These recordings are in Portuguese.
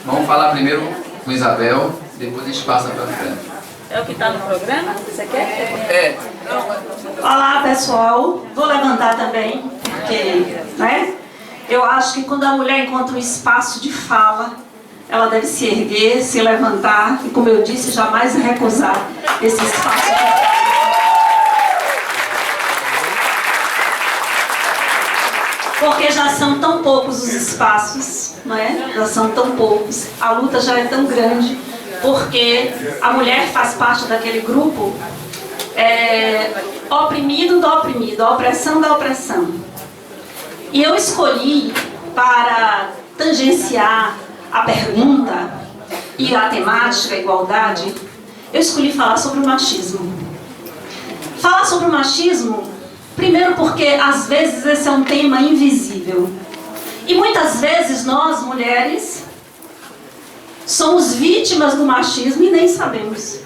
Vamos falar primeiro com Isabel, depois a gente passa para frente. É o que está no programa? Você quer? É. Olá, pessoal. Vou levantar também, porque, né? Eu acho que quando a mulher encontra um espaço de fala, ela deve se erguer, se levantar e, como eu disse, jamais recusar esse espaço de fala. Porque já são tão poucos os espaços, não é? Já são tão poucos. A luta já é tão grande, porque a mulher faz parte daquele grupo oprimido do oprimido, a opressão da opressão. E eu escolhi, para tangenciar a pergunta e a temática, a igualdade, eu escolhi falar sobre o machismo. Falar sobre o machismo, primeiro porque às vezes esse é um tema invisível. E muitas vezes nós, mulheres, somos vítimas do machismo e nem sabemos.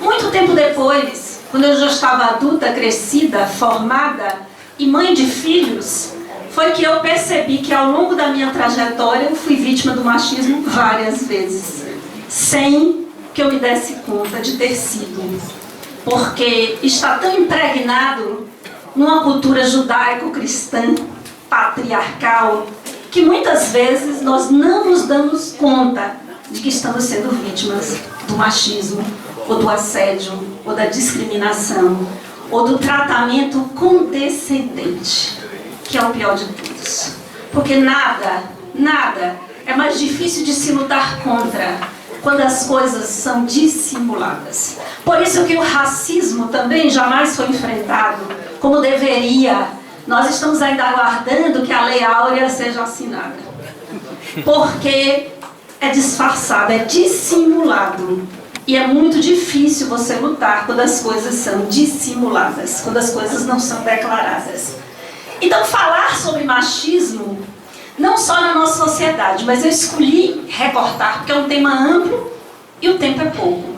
Muito tempo depois, quando eu já estava adulta, crescida, formada e mãe de filhos, foi que eu percebi que ao longo da minha trajetória eu fui vítima do machismo várias vezes, sem que eu me desse conta de ter sido. Porque está tão impregnado numa cultura judaico-cristã, patriarcal, que muitas vezes nós não nos damos conta de que estamos sendo vítimas do machismo, ou do assédio, ou da discriminação, ou do tratamento condescendente, que é o pior de todos. Porque nada é mais difícil de se lutar contra quando as coisas são dissimuladas. Por isso que o racismo também jamais foi enfrentado como deveria. Nós estamos ainda aguardando que a Lei Áurea seja assinada. Porque é disfarçado, é dissimulado. E é muito difícil você lutar quando as coisas são dissimuladas, quando as coisas não são declaradas. Então, falar sobre machismo, não só na nossa sociedade, mas eu escolhi recortar, porque é um tema amplo e o tempo é pouco,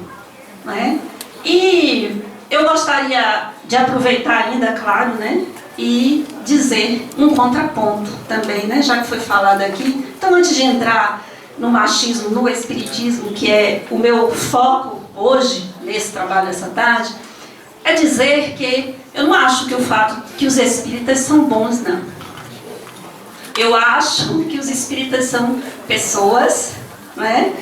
né? E eu gostaria de aproveitar ainda, claro, né? E dizer um contraponto também, né? Já que foi falado aqui. Então, antes de entrar no machismo, no espiritismo, que é o meu foco hoje, nesse trabalho dessa tarde, é dizer que eu não acho que o fato que os espíritas são bons, não. Eu acho que os espíritas são pessoas, né?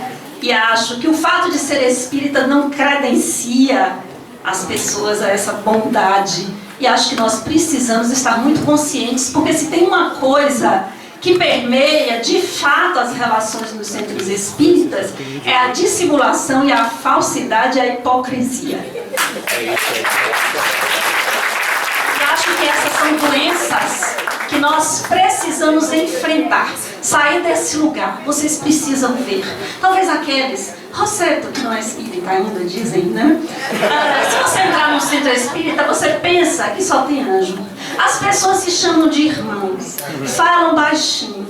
E acho que o fato de ser espírita não credencia as pessoas a essa bondade. E acho que nós precisamos estar muito conscientes, porque se tem uma coisa que permeia de fato as relações nos centros espíritas, é a dissimulação e a falsidade e a hipocrisia. Eu acho que essas são doenças que nós precisamos enfrentar. Sair desse lugar, vocês precisam ver. Talvez aqueles, Rosseto, que não é espírita ainda, dizem, né? Se você entrar num centro espírita, você pensa que só tem anjo. As pessoas se chamam de irmãos, falam baixinho,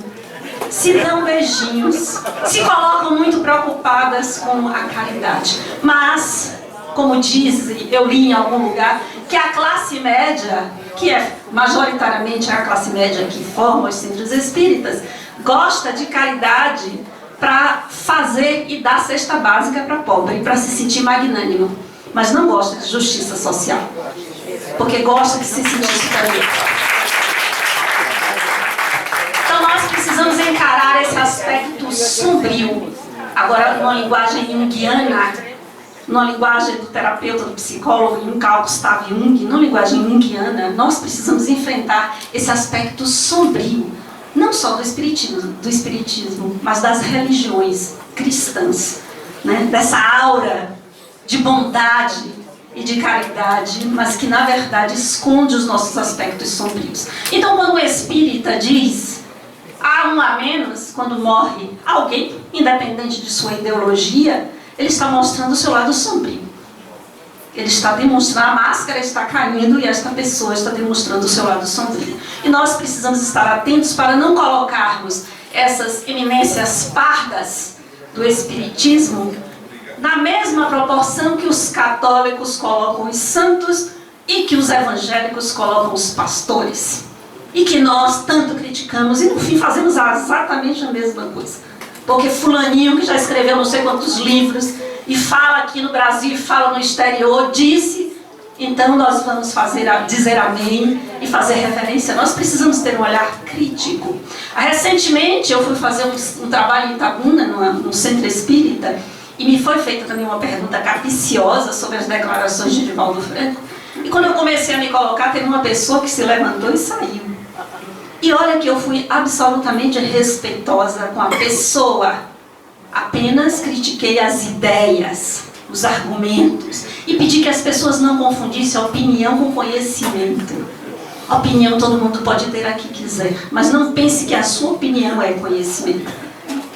se dão beijinhos, se colocam muito preocupadas com a caridade. Mas, como dizem, eu li em algum lugar, que a classe média, que é majoritariamente a classe média que forma os centros espíritas, gosta de caridade para fazer e dar cesta básica para pobre, para se sentir magnânimo, mas não gosta de justiça social, porque gosta de se sentir superior. Então nós precisamos encarar esse aspecto sombrio, agora numa linguagem junguiana, numa linguagem do terapeuta, do psicólogo Carl Gustav Jung, numa linguagem junguiana, nós precisamos enfrentar esse aspecto sombrio, não só do espiritismo, mas das religiões cristãs, né? Dessa aura de bondade e de caridade, mas que na verdade esconde os nossos aspectos sombrios. Então, quando o espírita diz há um a menos quando morre alguém, independente de sua ideologia, ele está mostrando o seu lado sombrio. Ele está demonstrando, a máscara está caindo e esta pessoa está demonstrando o seu lado sombrio. E nós precisamos estar atentos para não colocarmos essas eminências pardas do espiritismo na mesma proporção que os católicos colocam os santos e que os evangélicos colocam os pastores. E que nós tanto criticamos e no fim fazemos exatamente a mesma coisa. porque fulaninho que já escreveu não sei quantos livros e fala aqui no Brasil e fala no exterior, disse, então nós vamos dizer amém e fazer referência. Nós precisamos ter um olhar crítico. Recentemente eu fui fazer um trabalho em Itabuna, num centro espírita, e me foi feita também uma pergunta capiciosa sobre as declarações de Divaldo Franco. E quando eu comecei a me colocar, teve uma pessoa que se levantou e saiu. E olha que eu fui absolutamente respeitosa com a pessoa. Apenas critiquei as ideias, os argumentos. E pedi que as pessoas não confundissem a opinião com conhecimento. A opinião todo mundo pode ter a que quiser. Mas não pense que a sua opinião é conhecimento.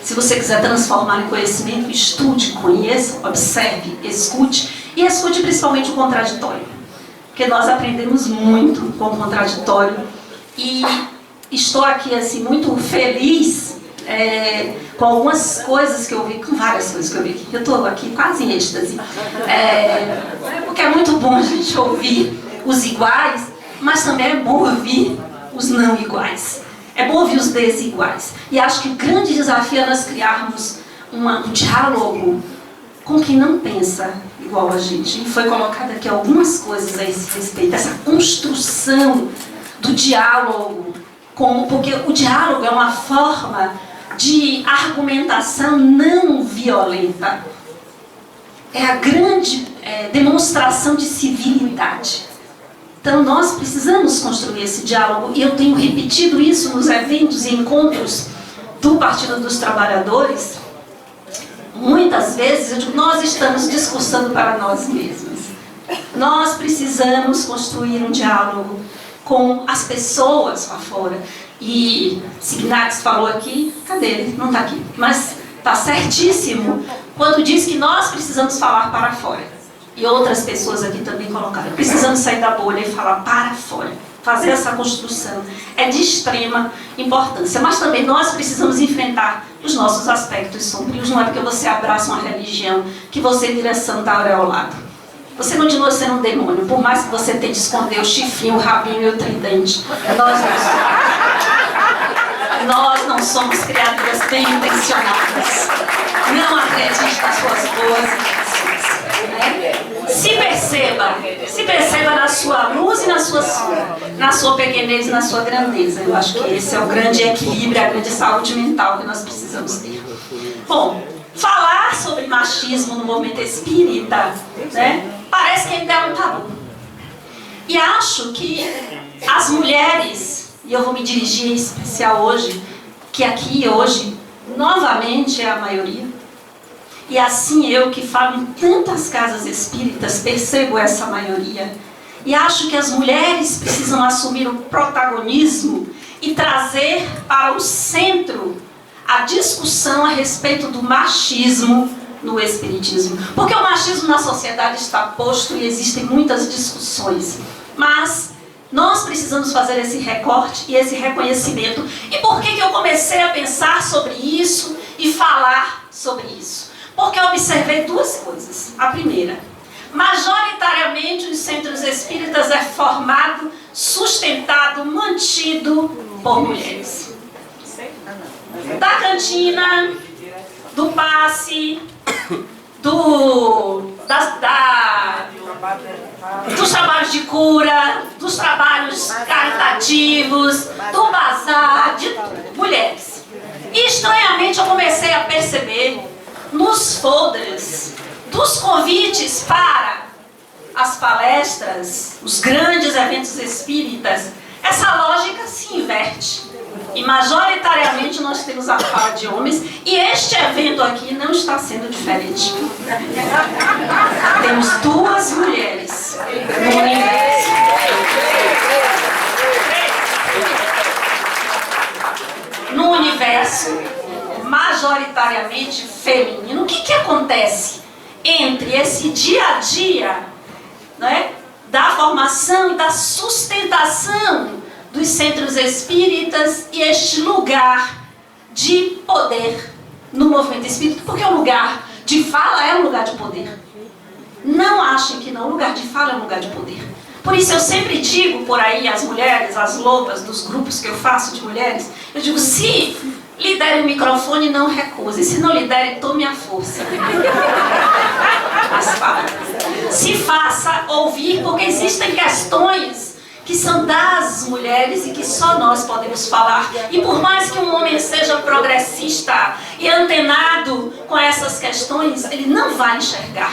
Se você quiser transformar em conhecimento, estude, conheça, observe, escute. E escute principalmente o contraditório. Porque nós aprendemos muito com o contraditório. E estou aqui assim, muito feliz com algumas coisas que eu vi, com várias coisas que eu vi aqui. Eu estou aqui quase em êxtase. Porque é muito bom a gente ouvir os iguais, mas também é bom ouvir os não iguais. É bom ouvir os desiguais. E acho que o grande desafio é nós criarmos um diálogo com quem não pensa igual a gente. E foi colocado aqui algumas coisas a esse respeito. Essa construção do diálogo. Porque o diálogo é uma forma de argumentação não violenta. É a grande demonstração de civilidade. Então nós precisamos construir esse diálogo, e eu tenho repetido isso nos eventos e encontros do Partido dos Trabalhadores. Muitas vezes eu digo, nós estamos discursando para nós mesmos. Nós precisamos construir um diálogo com as pessoas lá fora. E Signates falou aqui, cadê ele? Não está aqui, mas está certíssimo quando diz que nós precisamos falar para fora. E outras pessoas aqui também colocaram, precisamos sair da bolha e falar para fora. Fazer essa construção é de extrema importância. Mas também nós precisamos enfrentar os nossos aspectos sombrios. Não é porque você abraça uma religião que você vira santa aureolada. Você continua sendo um demônio, por mais que você tente esconder o chifrinho, o rabinho e o tridente. Nós não somos criaturas bem intencionadas. Não acredite nas suas boas intenções. Se perceba na sua luz e na sua sombra, na sua pequenez e na sua grandeza. Eu acho que esse é o grande equilíbrio, a grande saúde mental que nós precisamos ter. Bom, falar sobre machismo no movimento espírita, parece que ainda é um tabu. E acho que as mulheres, e eu vou me dirigir em especial hoje, que aqui hoje, novamente é a maioria, e assim eu que falo em tantas casas espíritas, percebo essa maioria, e acho que as mulheres precisam assumir o protagonismo e trazer para o centro a discussão a respeito do machismo no espiritismo. Porque o machismo na sociedade está posto e existem muitas discussões. Mas nós precisamos fazer esse recorte e esse reconhecimento. E por que eu comecei a pensar sobre isso e falar sobre isso? Porque eu observei duas coisas. A primeira, majoritariamente os centros espíritas é formado, sustentado, mantido por mulheres. Da cantina, do passe, dos trabalhos de cura, dos trabalhos caritativos, do bazar, de mulheres. E estranhamente eu comecei a perceber nos folders dos convites para as palestras, os grandes eventos espíritas, essa lógica se inverte. E majoritariamente nós temos a fala de homens, e este evento aqui não está sendo diferente. Temos duas mulheres no universo. No universo majoritariamente feminino. O que acontece entre esse dia a dia, da formação e da sustentação dos centros espíritas e este lugar de poder no movimento espírita? Porque o lugar de fala é um lugar de poder. Não achem que não, o lugar de fala é um lugar de poder. Por isso eu sempre digo por aí, as mulheres, as lobas dos grupos que eu faço de mulheres, eu digo, se lidere o microfone e não recuse. Se não lidere, tome a força. Mas fala. Se faça ouvir, porque existem questões que são das mulheres e que só nós podemos falar. E por mais que um homem seja progressista e antenado com essas questões, ele não vai enxergar.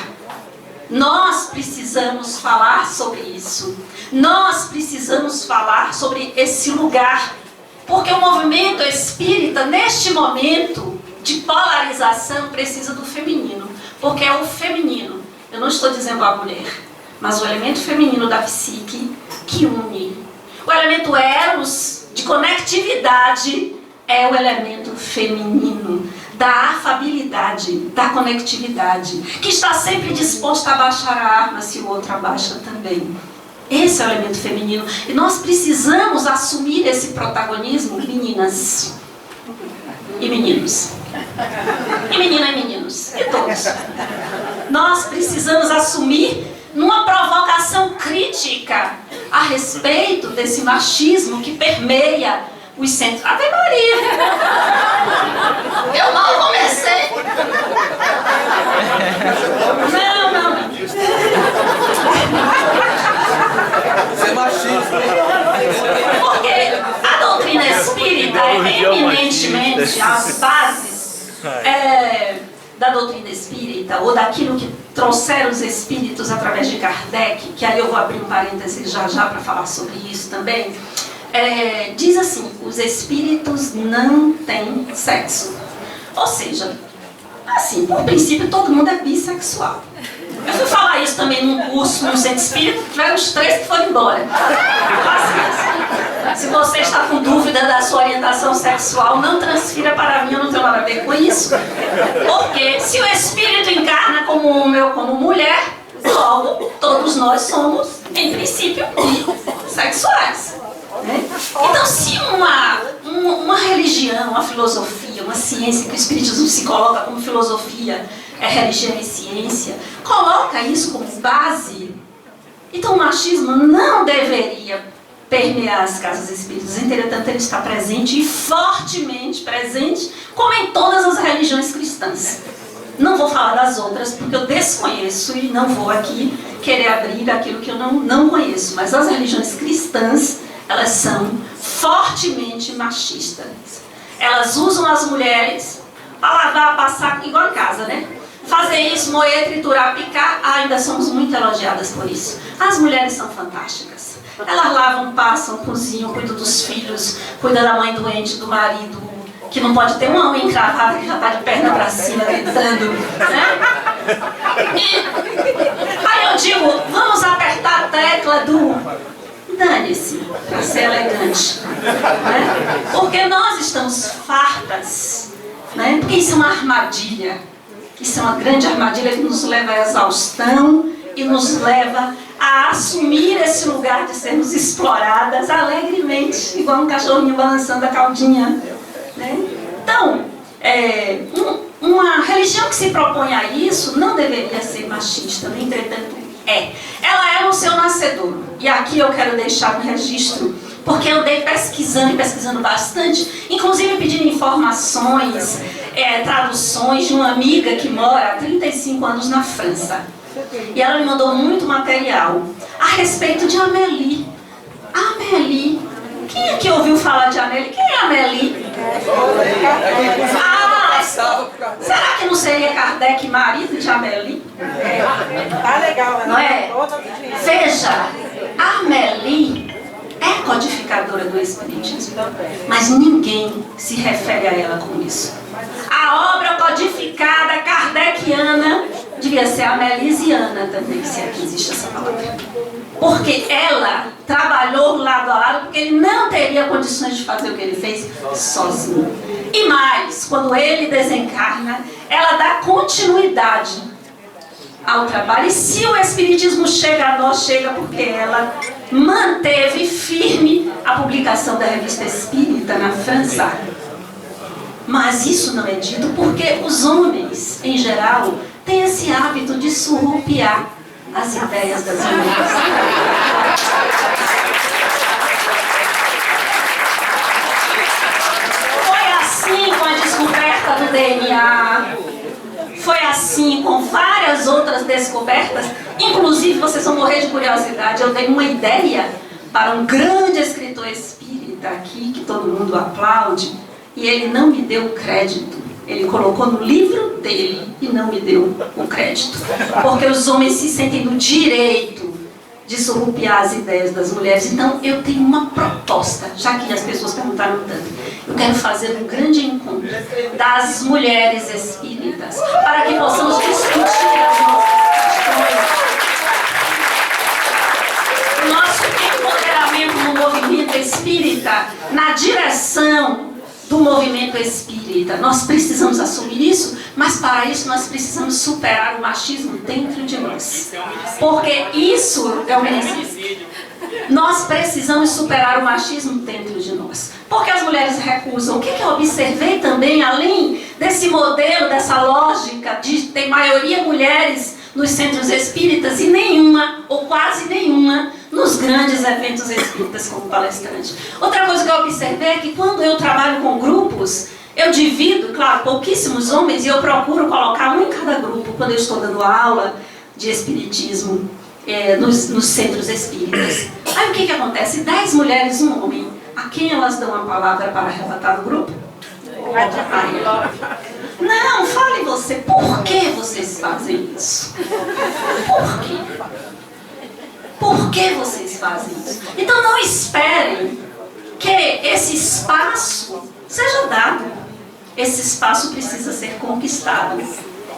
Nós precisamos falar sobre isso. Nós precisamos falar sobre esse lugar. Porque o movimento espírita, neste momento de polarização, precisa do feminino. Porque é o feminino, eu não estou dizendo a mulher, mas o elemento feminino da psique que une. O elemento eros, de conectividade, é o elemento feminino, da afabilidade, da conectividade, que está sempre disposto a baixar a arma se o outro abaixa também. Esse é o elemento feminino. E nós precisamos assumir esse protagonismo, meninas e meninos. E menina e meninos. E todos. Nós precisamos assumir numa provocação crítica a respeito desse machismo que permeia os centros. Ave Maria! Eu mal comecei! Não. Isso é machismo. Porque a doutrina espírita é eminentemente as bases da doutrina espírita, ou daquilo que trouxeram os espíritos através de Kardec, que aí eu vou abrir um parêntese já para falar sobre isso também. Diz assim, os espíritos não têm sexo. Ou seja, assim, por princípio todo mundo é bissexual. Eu fui falar isso também num curso no centro espírita, tiveram os 3 que foram embora. Se você está com dúvida da sua orientação sexual, não transfira para mim, eu não tenho nada a ver com isso. Porque se o espírito encarna como homem ou como mulher, logo todos nós somos, em princípio, bissexuais. Então, se uma religião, uma filosofia, uma ciência, que o espiritismo se coloca como filosofia, religião e ciência, coloca isso como base, então o machismo não deveria permear as casas espíritas. Entretanto, ele está presente e fortemente presente, como em todas as religiões cristãs. Não vou falar das outras, porque eu desconheço e não vou aqui querer abrir aquilo que eu não conheço, mas as religiões cristãs, elas são fortemente machistas. Elas usam as mulheres para lavar, passar, igual em casa, né? Fazer isso, moer, triturar, picar, ainda somos muito elogiadas por isso. As mulheres são fantásticas. Elas lavam, passam, cozinham, cuidam dos filhos, cuidam da mãe doente, do marido, que não pode ter uma unha encravada, que já está de perna para cima, gritando, né? E aí eu digo, vamos apertar a tecla do dane-se, para ser elegante, né? Porque nós estamos fartas, né? Porque isso é uma armadilha, isso é uma grande armadilha que nos leva à exaustão e nos leva a assumir esse lugar de sermos exploradas alegremente, igual um cachorrinho balançando a caudinha, né? Então, uma religião que se propõe a isso não deveria ser machista, no entretanto ela é no seu nascedor. E aqui eu quero deixar um registro, porque eu andei pesquisando bastante, inclusive pedindo informações, traduções de uma amiga que mora há 35 anos na França. E ela me mandou muito material a respeito de Amélie. Amélie. Quem é que ouviu falar de Amélie? Quem é Amélie? Será que não seria Kardec marido de Amélie? Tá legal, não é? Veja, Amélie é codificadora do Espiritismo, mas ninguém se refere a ela com isso. A obra codificada kardeciana devia ser amelisiana também, se aqui existe essa palavra. Porque ela trabalhou lado a lado, porque ele não teria condições de fazer o que ele fez sozinho. E mais, quando ele desencarna, ela dá continuidade ao trabalho. E se o Espiritismo chega a nós, chega porque ela manteve firme a publicação da Revista Espírita na França. Mas isso não é dito porque os homens, em geral, têm esse hábito de surrupiar as ideias das mulheres. Foi assim DNA. Foi assim com várias outras descobertas. Inclusive, vocês vão morrer de curiosidade, eu dei uma ideia para um grande escritor espírita aqui, que todo mundo aplaude, e ele não me deu crédito. Ele colocou no livro dele e não me deu o crédito. Porque os homens se sentem no direito de surrupiar as ideias das mulheres. Então, eu tenho uma proposta, já que as pessoas perguntaram tanto. Eu quero fazer um grande encontro das mulheres espíritas, para que possamos discutir as nossas questões. O nosso empoderamento no movimento espírita, na direção do movimento espírita. Nós precisamos assumir isso, mas para isso nós precisamos superar o machismo dentro de nós. Porque isso é o homicídio. Nós precisamos superar o machismo dentro de nós. Porque as mulheres recusam. O que eu observei também, além desse modelo, dessa lógica de ter maioria mulheres nos centros espíritas e nenhuma, ou quase nenhuma, nos grandes eventos espíritas como palestrante. Outra coisa que eu observei é que quando eu trabalho com grupos, eu divido, claro, pouquíssimos homens, e eu procuro colocar um em cada grupo, quando eu estou dando aula de espiritismo nos centros espíritas. Aí o que acontece? 10 mulheres e um homem. A quem elas dão a palavra para arrebatar do grupo? Não, fale você, por que vocês fazem isso? Por quê? Por que vocês fazem isso? Então não esperem que esse espaço seja dado. Esse espaço precisa ser conquistado.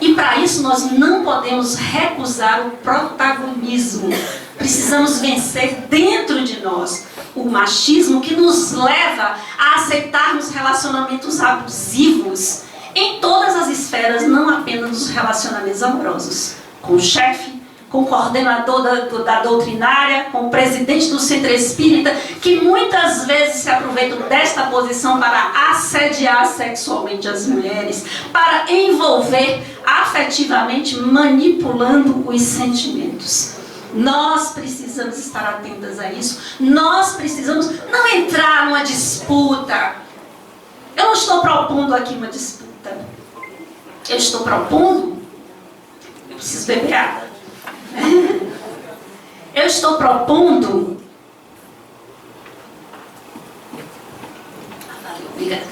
E para isso nós não podemos recusar o protagonismo. Precisamos vencer dentro de nós o machismo que nos leva a aceitarmos relacionamentos abusivos em todas as esferas, não apenas nos relacionamentos amorosos. Com o chefe, com o coordenador da doutrinária, com o presidente do centro espírita, que muitas vezes se aproveitam desta posição para assediar sexualmente as mulheres, para envolver afetivamente, manipulando os sentimentos. Nós precisamos estar atentas a isso. Nós precisamos não entrar numa disputa. Eu não estou propondo aqui uma disputa. Eu estou propondo... Eu preciso beber água. Eu estou propondo... Obrigada.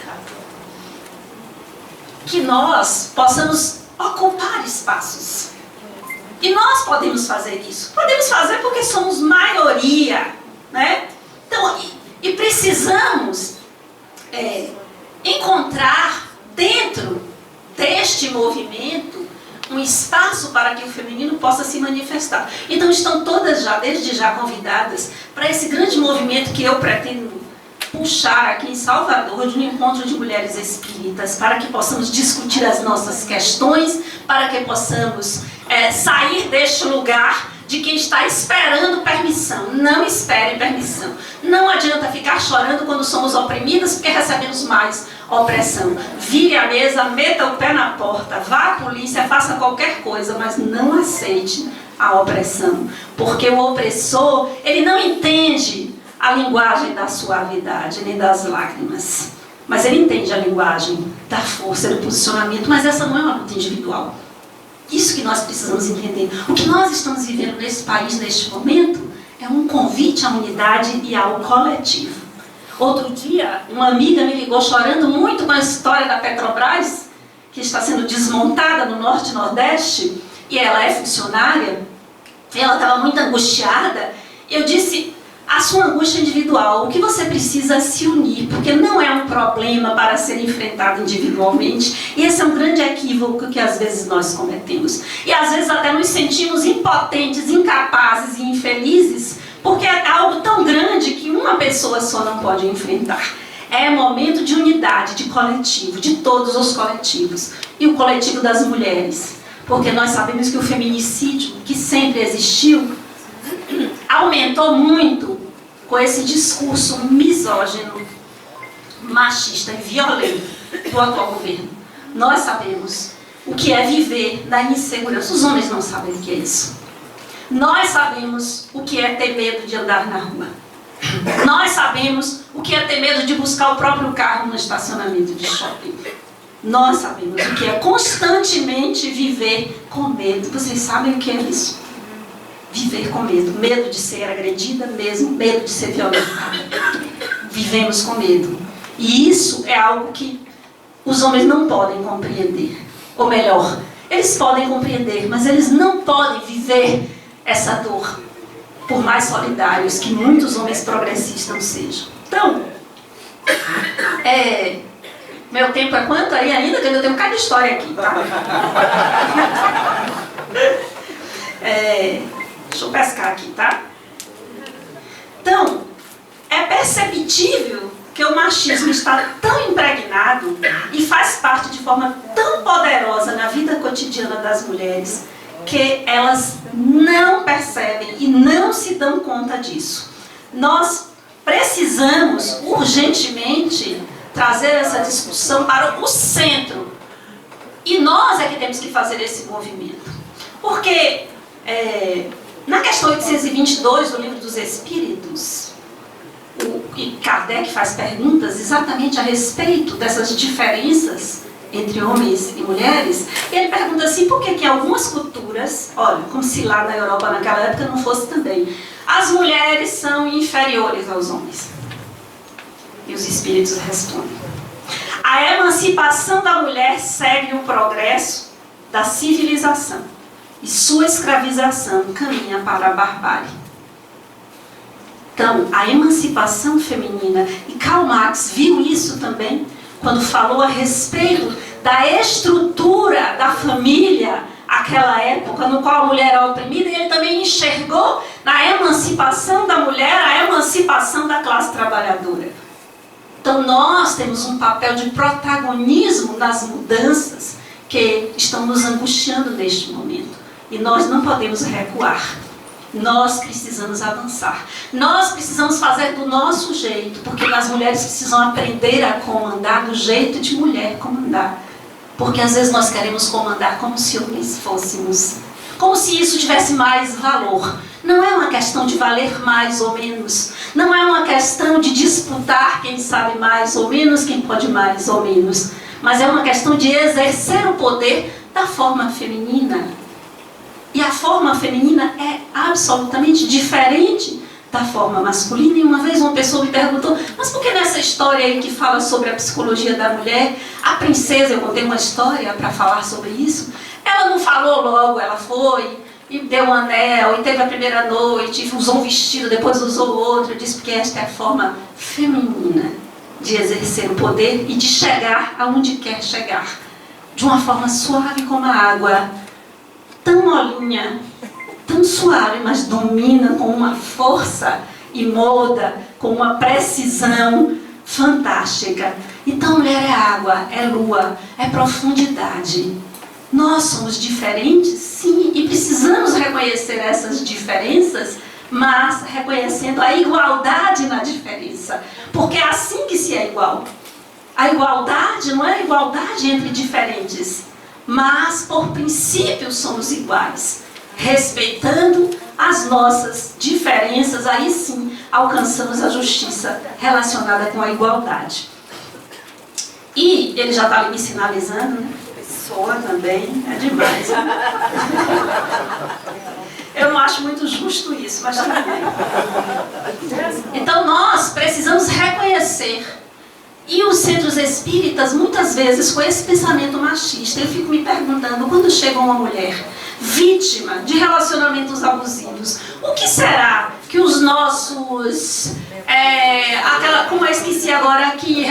Que nós possamos ocupar espaços. E nós podemos fazer isso. Podemos fazer porque somos maioria, né? Então, e precisamos encontrar dentro deste movimento um espaço para que o feminino possa se manifestar. Então estão todas já, desde já, convidadas para esse grande movimento que eu pretendo puxar aqui em Salvador, de um encontro de mulheres espíritas, para que possamos discutir as nossas questões, para que possamos sair deste lugar de quem está esperando permissão. Não espere permissão. Não adianta ficar chorando quando somos oprimidas, porque recebemos mais opressão. Vire a mesa, meta o pé na porta, vá à polícia, faça qualquer coisa, mas não aceite a opressão. Porque o opressor, ele não entende a linguagem da suavidade, nem das lágrimas. Mas ele entende a linguagem da força, do posicionamento, mas essa não é uma luta individual. Isso que nós precisamos entender. O que nós estamos vivendo nesse país, neste momento, é um convite à unidade e ao coletivo. Outro dia, uma amiga me ligou chorando muito com a história da Petrobras, que está sendo desmontada no Norte e Nordeste, e ela é funcionária, e ela estava muito angustiada, e eu disse... A sua angústia individual, o que você precisa é se unir, porque não é um problema para ser enfrentado individualmente. E esse é um grande equívoco que às vezes nós cometemos. E às vezes até nos sentimos impotentes, incapazes e infelizes, porque é algo tão grande que uma pessoa só não pode enfrentar. É momento de unidade, de coletivo, de todos os coletivos. E o coletivo das mulheres. Porque nós sabemos que o feminicídio, que sempre existiu, aumentou muito com esse discurso misógino, machista e violento do atual governo. Nós sabemos o que é viver na insegurança. Os homens não sabem o que é isso. Nós sabemos o que é ter medo de andar na rua. Nós sabemos o que é ter medo de buscar o próprio carro no estacionamento de shopping. Nós sabemos o que é constantemente viver com medo. Vocês sabem o que é isso? Viver com medo. Medo de ser agredida mesmo, medo de ser violentada. Vivemos com medo. E isso é algo que os homens não podem compreender. Ou melhor, eles podem compreender, mas eles não podem viver essa dor, por mais solidários que muitos homens progressistas sejam. Então, meu tempo é quanto aí ainda? Que eu tenho um bocado de história aqui, tá? Deixa eu pescar aqui, tá? Então, é perceptível que o machismo está tão impregnado e faz parte de forma tão poderosa na vida cotidiana das mulheres que elas não percebem e não se dão conta disso. Nós precisamos urgentemente trazer essa discussão para o centro. E nós é que temos que fazer esse movimento. Porque na questão 822 do Livro dos Espíritos, Kardec faz perguntas exatamente a respeito dessas diferenças entre homens e mulheres. E ele pergunta assim, por que algumas culturas, olha, como se lá na Europa naquela época não fosse também, as mulheres são inferiores aos homens? E os espíritos respondem: a emancipação da mulher segue o progresso da civilização e sua escravização caminha para a barbárie. Então, a emancipação feminina, e Karl Marx viu isso também quando falou a respeito da estrutura da família, aquela época no qual a mulher era oprimida, e ele também enxergou na emancipação da mulher a emancipação da classe trabalhadora. Então nós temos um papel de protagonismo nas mudanças que estão nos angustiando neste momento. E nós não podemos recuar. Nós precisamos avançar. Nós precisamos fazer do nosso jeito, porque as mulheres precisam aprender a comandar do jeito de mulher comandar. Porque às vezes nós queremos comandar como se homens fôssemos. Como se isso tivesse mais valor. Não é uma questão de valer mais ou menos. Não é uma questão de disputar quem sabe mais ou menos, quem pode mais ou menos. Mas é uma questão de exercer o poder da forma feminina. E a forma feminina é absolutamente diferente da forma masculina. E uma vez uma pessoa me perguntou, mas por que nessa história aí que fala sobre a psicologia da mulher, a princesa, eu contei uma história para falar sobre isso, ela não falou logo, ela foi e deu um anel, e teve a primeira noite, e usou um vestido, depois usou outro. Eu disse porque esta é a forma feminina de exercer o poder e de chegar aonde quer chegar. De uma forma suave como a água, tão molinha, tão suave, mas domina com uma força e molda com uma precisão fantástica. Então, mulher é água, é lua, é profundidade. Nós somos diferentes, sim, e precisamos reconhecer essas diferenças, mas reconhecendo a igualdade na diferença, porque é assim que se é igual. A igualdade não é igualdade entre diferentes, mas por princípio somos iguais, respeitando as nossas diferenças, aí sim alcançamos a justiça relacionada com a igualdade. E ele já está ali me sinalizando, né? Pessoa também, é demais. Eu não acho muito justo isso, mas tudo bem. Então nós precisamos reconhecer. E os centros espíritas, muitas vezes, com esse pensamento machista, eu fico me perguntando, quando chega uma mulher vítima de relacionamentos abusivos, o que será que os nossos... como eu esqueci agora, que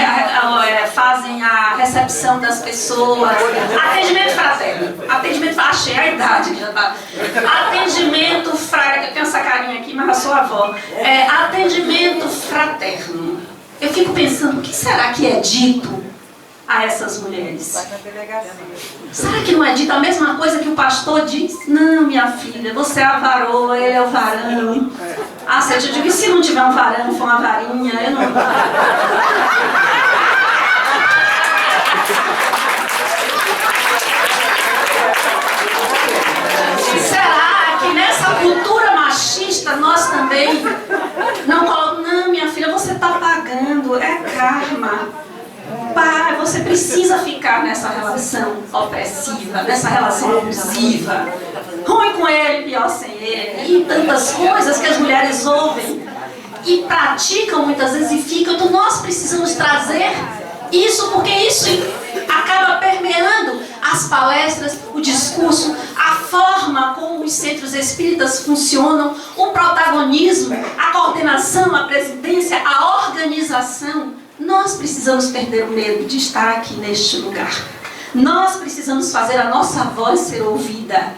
fazem a recepção das pessoas, atendimento fraterno, achei a idade que já está, atendimento fraterno, eu tenho essa carinha aqui, mas eu sou avó, atendimento fraterno. Eu fico pensando, o que será que é dito a essas mulheres? Será que não é dito a mesma coisa que o pastor diz? Não, minha filha, você é a varoa, ele é o varão. Ah, eu digo, e se não tiver um varão, for uma varinha, eu não... Será que nessa cultura machista nós também não colocamos, não, minha filha, você está pagando, é karma. Pai, você precisa ficar nessa relação opressiva, nessa relação abusiva. Ruim com ele, pior sem ele. E tantas coisas que as mulheres ouvem e praticam muitas vezes e ficam. Então nós precisamos trazer isso, porque isso acaba permeando as palestras, o discurso, a forma como os centros espíritas funcionam, o protagonismo, a coordenação, a presidência, a organização. Nós precisamos perder o medo de estar aqui neste lugar. Nós precisamos fazer a nossa voz ser ouvida.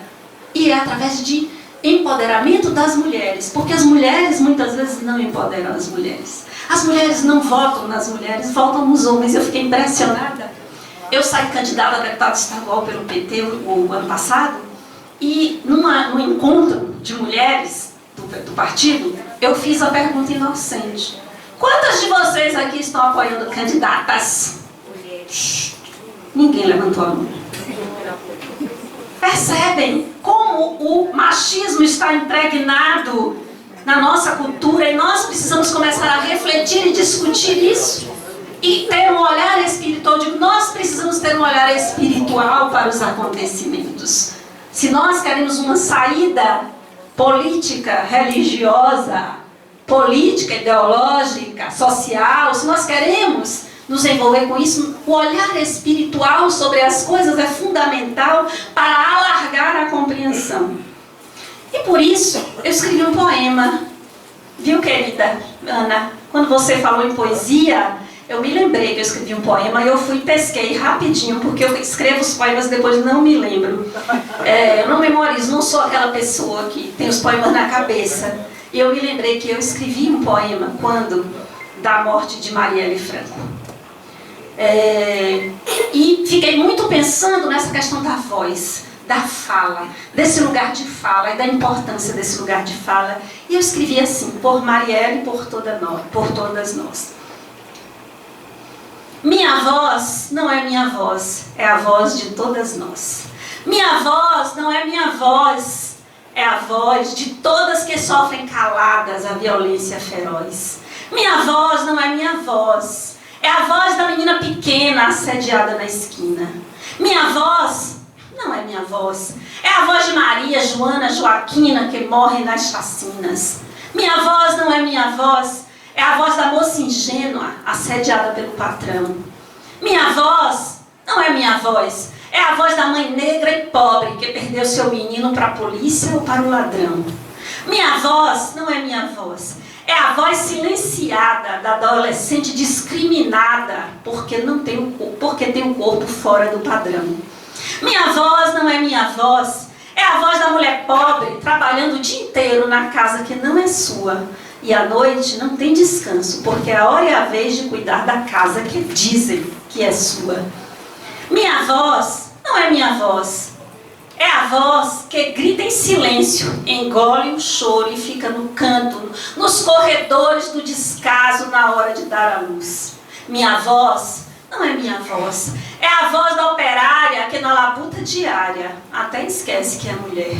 E é através de empoderamento das mulheres, porque as mulheres muitas vezes não empoderam as mulheres. As mulheres não votam nas mulheres, votam nos homens. Eu fiquei impressionada. Eu saí candidata a deputada estadual pelo PT o ano passado, e num encontro de mulheres do partido, eu fiz a pergunta inocente: quantas de vocês aqui estão apoiando candidatas? Ninguém levantou a mão. Percebem como o machismo está impregnado na nossa cultura, e nós precisamos começar a refletir e discutir isso e ter um olhar espiritual. Nós precisamos ter um olhar espiritual para os acontecimentos. Se nós queremos uma saída política, religiosa, política, ideológica, social, se nós queremos nos envolver com isso, o olhar espiritual sobre as coisas é fundamental para alargar a compreensão. E por isso, eu escrevi um poema. Viu, querida Ana? Quando você falou em poesia, eu me lembrei que eu escrevi um poema e eu fui pesquei rapidinho, porque eu escrevo os poemas e depois não me lembro. Eu não memorizo, não sou aquela pessoa que tem os poemas na cabeça. E eu me lembrei que eu escrevi um poema quando da morte de Marielle Franco. E fiquei muito pensando nessa questão da voz, da fala, desse lugar de fala e da importância desse lugar de fala. E eu escrevi assim: por Marielle e por todas nós. Minha voz não é minha voz, é a voz de todas nós. Minha voz não é minha voz, é a voz de todas que sofrem caladas a violência feroz. Minha voz não é minha voz, é a voz da menina pequena assediada na esquina. Minha voz não é minha voz, é a voz de Maria, Joana, Joaquina que morrem nas chacinas. Minha voz não é minha voz, é a voz da moça ingênua assediada pelo patrão. Minha voz não é minha voz, é a voz da mãe negra e pobre que perdeu seu menino para a polícia ou para o ladrão. Minha voz não é minha voz, é a voz silenciada da adolescente discriminada porque tem o corpo fora do padrão. Minha voz não é minha voz, é a voz da mulher pobre trabalhando o dia inteiro na casa que não é sua. E à noite não tem descanso, porque a hora é a vez de cuidar da casa que dizem que é sua. Minha voz não é minha voz, é a voz que grita em silêncio, engole o choro e fica no canto, nos corredores do descaso na hora de dar a luz. Minha voz não é minha voz, é a voz da operária que na labuta diária até esquece que é mulher.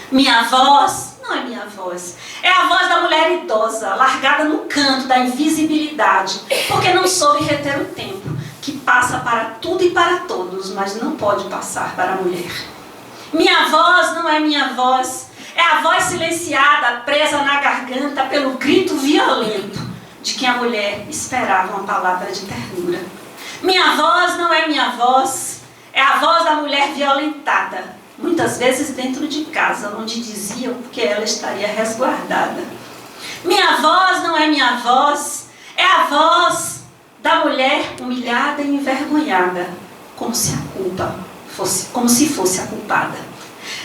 Minha voz não é minha voz, é a voz da mulher idosa, largada no canto da invisibilidade, porque não soube reter o tempo, que passa para tudo e para todos, mas não pode passar para a mulher. Minha voz não é minha voz, é a voz silenciada, presa na garganta pelo grito violento de que a mulher esperava uma palavra de ternura. Minha voz não é minha voz, é a voz da mulher violentada, muitas vezes dentro de casa, onde diziam que ela estaria resguardada. Minha voz não é minha voz, é a voz da mulher humilhada e envergonhada, como se fosse a culpada.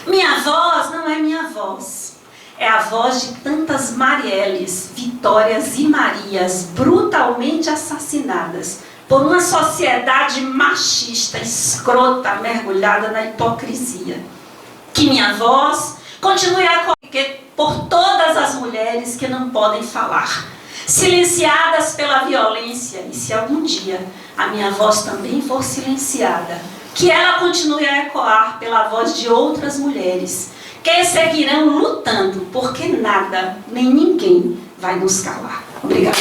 Minha voz não é minha voz, é a voz de tantas Marielles, Vitórias e Marias brutalmente assassinadas por uma sociedade machista, escrota, mergulhada na hipocrisia. Que minha voz continue a correr por todas as mulheres que não podem falar, silenciadas pela violência, e se algum dia a minha voz também for silenciada, que ela continue a ecoar pela voz de outras mulheres, que seguirão lutando, porque nada, nem ninguém vai nos calar. Obrigada.